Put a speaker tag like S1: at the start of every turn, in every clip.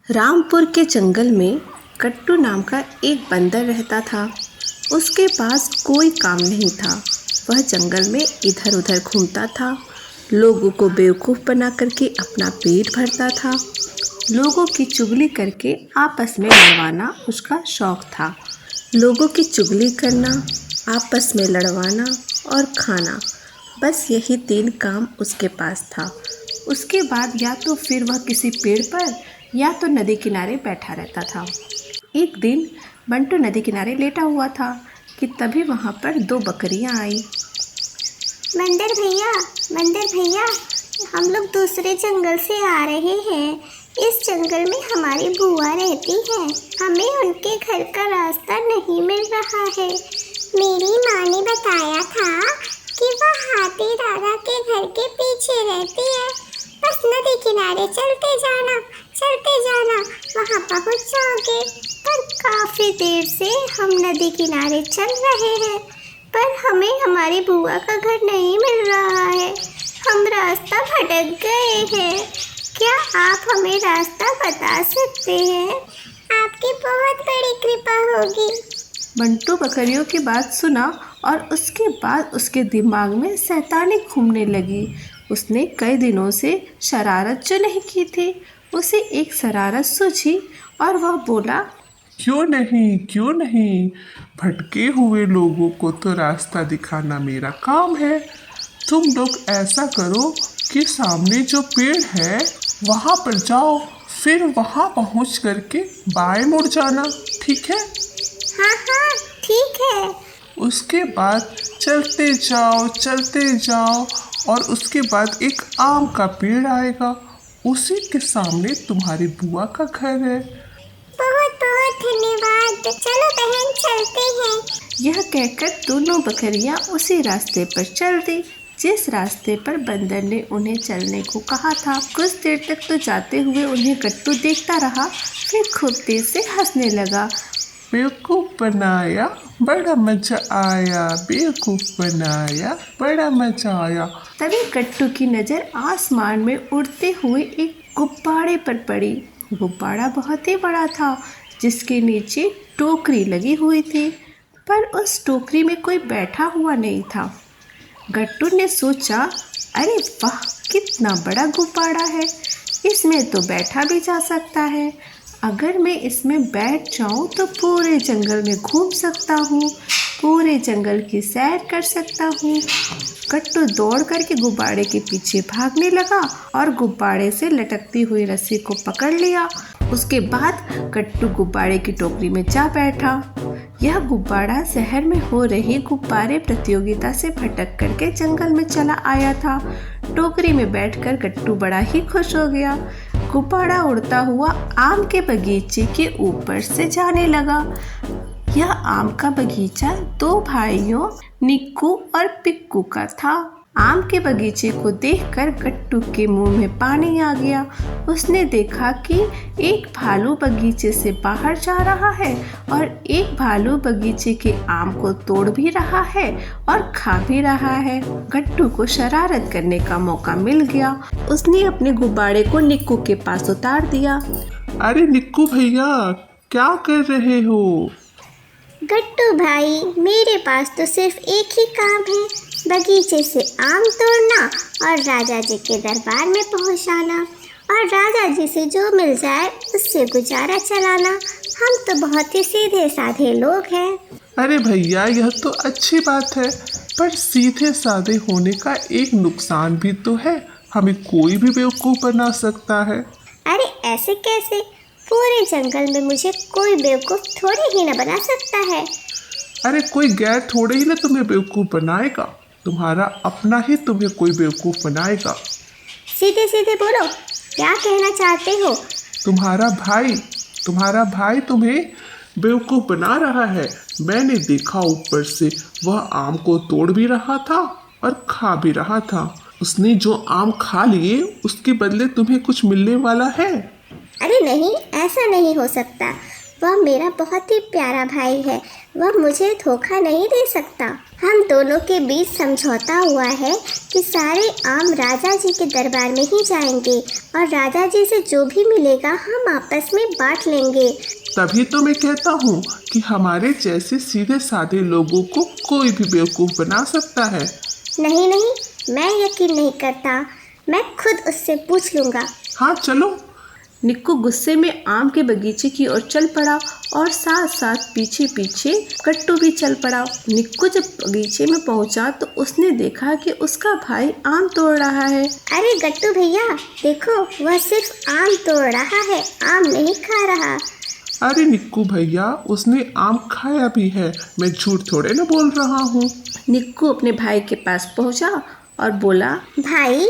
S1: रामपुर के जंगल में कट्टू नाम का एक बंदर रहता था। उसके पास कोई काम नहीं था। वह जंगल में इधर उधर घूमता था, लोगों को बेवकूफ़ बना करके अपना पेट भरता था। लोगों की चुगली करके आपस में लड़वाना उसका शौक था। लोगों की चुगली करना, आपस में लड़वाना और खाना, बस यही 3 काम उसके पास था। उसके बाद या तो फिर वह किसी पेड़ पर या तो नदी किनारे बैठा रहता था। एक दिन बंटू नदी किनारे लेटा हुआ था कि तभी वहाँ पर 2 बकरियाँ आई।
S2: बंदर भैया, हम लोग दूसरे जंगल से आ रहे हैं। इस जंगल में हमारी बुआ रहती है। हमें उनके घर का रास्ता नहीं मिल रहा है। मेरी माँ ने बताया था कि वह हाथी दादा के घर के पीछे रहती है। बस नदी किनारे चलते जाना, वहाँ पहुँच जाओगे। पर काफी देर से हम नदी किनारे चल रहे हैं, पर हमें हमारी बुआ का घर नहीं मिल रहा है। हम रास्ता भटक गए हैं। क्या आप हमें रास्ता बता सकते हैं? आपकी बहुत बड़ी कृपा होगी।
S1: बंटू बकरियों की बात सुना और उसके बाद उसके दिमाग में शैतानी घूमने लगी। उसने कई दिनों से शरारत जो नहीं की थी, उसे एक शरारत सूझी और वह बोला,
S3: क्यों नहीं, भटके हुए लोगों को तो रास्ता दिखाना मेरा काम है। तुम लोग ऐसा करो कि सामने जो पेड़ है वहाँ पर जाओ, फिर वहाँ पहुँच करके बाएं मुड़ जाना, ठीक है?
S2: हाँ, ठीक है।
S3: उसके बाद चलते जाओ और उसके बाद एक आम का पेड़ आएगा, उसी के सामने तुम्हारी बुआ का घर है।
S2: बहुत बहुत धन्यवाद। चलो बहन, चलते हैं।
S1: यह कहकर दोनों बकरियां उसी रास्ते पर चल दी जिस रास्ते पर बंदर ने उन्हें चलने को कहा था। कुछ देर तक तो जाते हुए उन्हें कट्टू देखता रहा, फिर खूब तेज से हंसने लगा।
S3: बेवकूफ़ बनाया, बड़ा मजा आया, बेवकूफ़ बनाया, बड़ा मजा आया।
S1: तभी कट्टू की नज़र आसमान में उड़ते हुए एक गुब्बारे पर पड़ी। गुब्बारा बहुत ही बड़ा था, जिसके नीचे टोकरी लगी हुई थी, पर उस टोकरी में कोई बैठा हुआ नहीं था। गट्टू ने सोचा, अरे वाह, कितना बड़ा गुब्बारा है, इसमें तो बैठा भी जा सकता है। अगर मैं इसमें बैठ जाऊं तो पूरे जंगल में घूम सकता हूँ, पूरे जंगल की सैर कर सकता हूँ। गट्टू दौड़ करके गुब्बारे के पीछे भागने लगा और गुब्बारे से लटकती हुई रस्सी को पकड़ लिया। उसके बाद गट्टू गुब्बारे की टोकरी में जा बैठा। यह गुब्बारा शहर में हो रही गुब्बारे प्रतियोगिता से भटक करके जंगल में चला आया था। टोकरी में बैठकर गट्टू बड़ा ही खुश हो गया। गुब्बारा उड़ता हुआ आम के बगीचे के ऊपर से जाने लगा। यह आम का बगीचा 2 भाइयों निक्कू और पिक्कू का था। आम के बगीचे को देखकर गट्टू के मुंह में पानी आ गया। उसने देखा कि एक भालू बगीचे से बाहर जा रहा है और एक भालू बगीचे के आम को तोड़ भी रहा है और खा भी रहा है। गट्टू को शरारत करने का मौका मिल गया। उसने अपने गुब्बारे को निक्कू के पास उतार दिया।
S3: अरे निक्कू भैया, क्या कर रहे हो?
S2: गट्टू भाई, मेरे पास तो सिर्फ एक ही काम है, बगीचे से आम तोड़ना और राजा जी के दरबार में पहुंचाना और राजा जी से जो मिल जाए उससे गुजारा चलाना। हम तो बहुत ही सीधे साधे लोग हैं।
S3: अरे भैया, यह तो अच्छी बात है, पर सीधे साधे होने का एक नुकसान भी तो है, हमें कोई भी बेवकूफ़ बना सकता है।
S2: अरे ऐसे कैसे? पूरे जंगल में मुझे कोई बेवकूफ़ थोड़ी ही न बना सकता है।
S3: अरे कोई गैर थोड़े ही ना तुम्हें बेवकूफ़ बनाएगा, तुम्हारा अपना ही तुम्हें कोई बेवकूफ़ बनाएगा।
S2: सीधे सीधे बोलो, क्या कहना चाहते हो?
S3: तुम्हारा भाई तुम्हें बेवकूफ़ बना रहा है। मैंने देखा ऊपर से, वह आम को तोड़ भी रहा था और खा भी रहा था। उसने जो आम खा लिए उसके बदले तुम्हें कुछ मिलने वाला है।
S2: अरे नहीं, ऐसा नहीं हो सकता। वह मेरा बहुत ही प्यारा भाई है, वह मुझे धोखा नहीं दे सकता। हम दोनों के बीच समझौता हुआ है कि सारे आम राजा जी के दरबार में ही जाएंगे और राजा जी से जो भी मिलेगा हम आपस में बांट लेंगे।
S3: तभी तो मैं कहता हूँ कि हमारे जैसे सीधे साधे लोगों को कोई भी बेवकूफ़ बना सकता है।
S2: नहीं नहीं, मैं यकीन नहीं करता, मैं खुद उससे पूछ लूँगा।
S3: हाँ चलो।
S1: निक्कू गुस्से में आम के बगीचे की ओर चल पड़ा और साथ साथ पीछे पीछे गट्टू भी चल पड़ा। निक्कू जब बगीचे में पहुंचा तो उसने देखा कि उसका भाई आम तोड़ रहा है।
S2: अरे गट्टू भैया देखो, वह सिर्फ आम तोड़ रहा है, आम नहीं खा रहा।
S3: अरे निक्कू भैया, उसने आम खाया भी है, मैं झूठ थोड़े ना बोल रहा हूँ।
S1: निक्कू अपने भाई के पास पहुंचा और बोला,
S2: भाई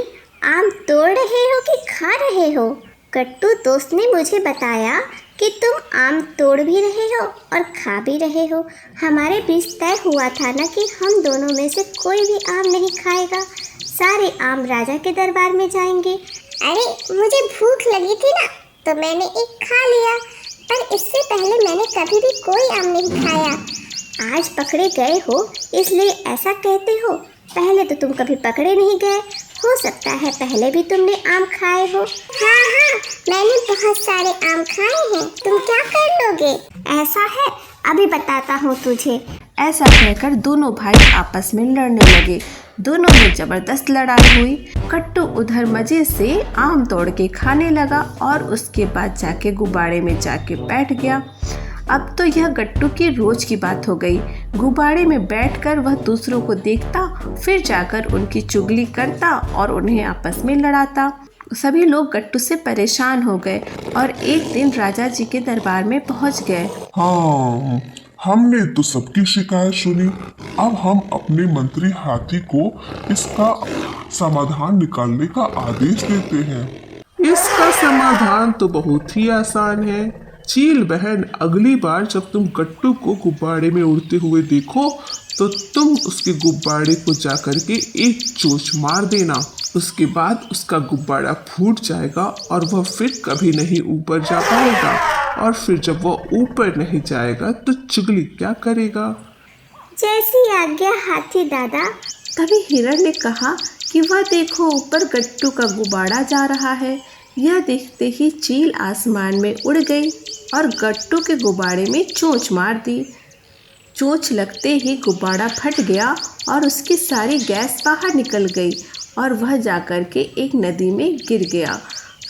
S2: आम तोड़ रहे हो कि खा रहे हो? गट्टू दोस्त ने मुझे बताया कि तुम आम तोड़ भी रहे हो और खा भी रहे हो। हमारे बीच तय हुआ था ना कि हम दोनों में से कोई भी आम नहीं खाएगा, सारे आम राजा के दरबार में जाएंगे। अरे मुझे भूख लगी थी ना तो मैंने एक खा लिया, पर इससे पहले मैंने कभी भी कोई आम नहीं खाया। आज पकड़े गए हो इसलिए ऐसा कहते हो, पहले तो तुम कभी पकड़े नहीं गए, हो सकता है पहले भी तुमने आम खाए हो। हाँ हाँ, मैंने बहुत सारे आम खाए हैं, तुम क्या कर लोगे? ऐसा है, अभी बताता हूँ तुझे।
S1: ऐसा कहकर दोनों भाई आपस में लड़ने लगे। दोनों में जबरदस्त लड़ाई हुई। गट्टू उधर मजे से आम तोड़ के खाने लगा और उसके बाद जाके गुब्बारे में जाके बैठ गया। अब तो यह गट्टू की रोज की बात हो गई। गुब्बारे में बैठकर वह दूसरों को देखता, फिर जाकर उनकी चुगली करता और उन्हें आपस में लड़ाता। सभी लोग गट्टू से परेशान हो गए और एक दिन राजा जी के दरबार में पहुंच गए।
S4: हाँ, हमने तो सबकी शिकायत सुनी, अब हम अपने मंत्री हाथी को इसका समाधान निकालने का आदेश देते हैं।
S3: इसका समाधान तो बहुत ही आसान है। चील बहन, अगली बार जब तुम गट्टू को गुब्बारे में उड़ते हुए देखो तो तुम उसके गुब्बारे को जाकर के एक चोंच मार देना। उसके बाद उसका गुब्बारा फूट जाएगा और वह फिर कभी नहीं ऊपर जा पाएगा, और फिर जब वह ऊपर नहीं जाएगा तो चुगली क्या करेगा?
S2: जैसी आज्ञा हाथी दादा।
S1: तभी हिरण ने कहा कि वह देखो, ऊपर गट्टू का गुब्बारा जा रहा है। यह देखते ही चील आसमान में उड़ गई और गट्टू के गुब्बारे में चोंच मार दी। चोंच लगते ही गुब्बारा फट गया और उसकी सारी गैस बाहर निकल गई और वह जाकर के एक नदी में गिर गया।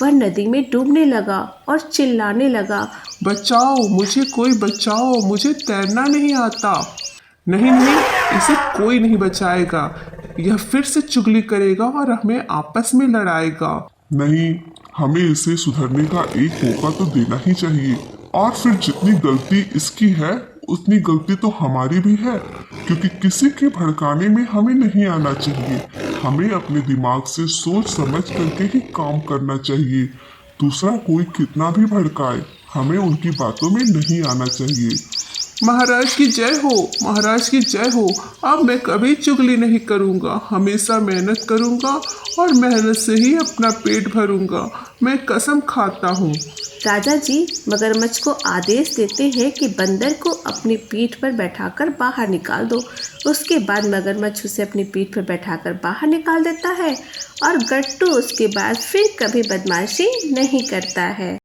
S1: वह नदी में डूबने लगा और चिल्लाने लगा,
S3: बचाओ मुझे, कोई बचाओ, मुझे तैरना नहीं आता। नहीं नहीं, इसे कोई नहीं बचाएगा, यह फिर से चुगली करेगा और हमें आपस में लड़ाएगा।
S4: नहीं, हमें इसे सुधरने का एक मौका तो देना ही चाहिए, और फिर जितनी गलती इसकी है उतनी गलती तो हमारी भी है, क्योंकि किसी के भड़काने में हमें नहीं आना चाहिए। हमें अपने दिमाग से सोच समझ करके ही काम करना चाहिए। दूसरा कोई कितना भी भड़काए, हमें उनकी बातों में नहीं आना चाहिए।
S3: महाराज की जय हो, महाराज की जय हो। अब मैं कभी चुगली नहीं करूँगा, हमेशा मेहनत करूँगा और मेहनत से ही अपना पेट भरूँगा, मैं कसम खाता हूँ।
S1: राजा जी मगरमच्छ को आदेश देते हैं कि बंदर को अपनी पीठ पर बैठाकर बाहर निकाल दो। उसके बाद मगरमच्छ उसे अपनी पीठ पर बैठाकर बाहर निकाल देता है और गट्टू उसके बाद फिर कभी बदमाशी नहीं करता है।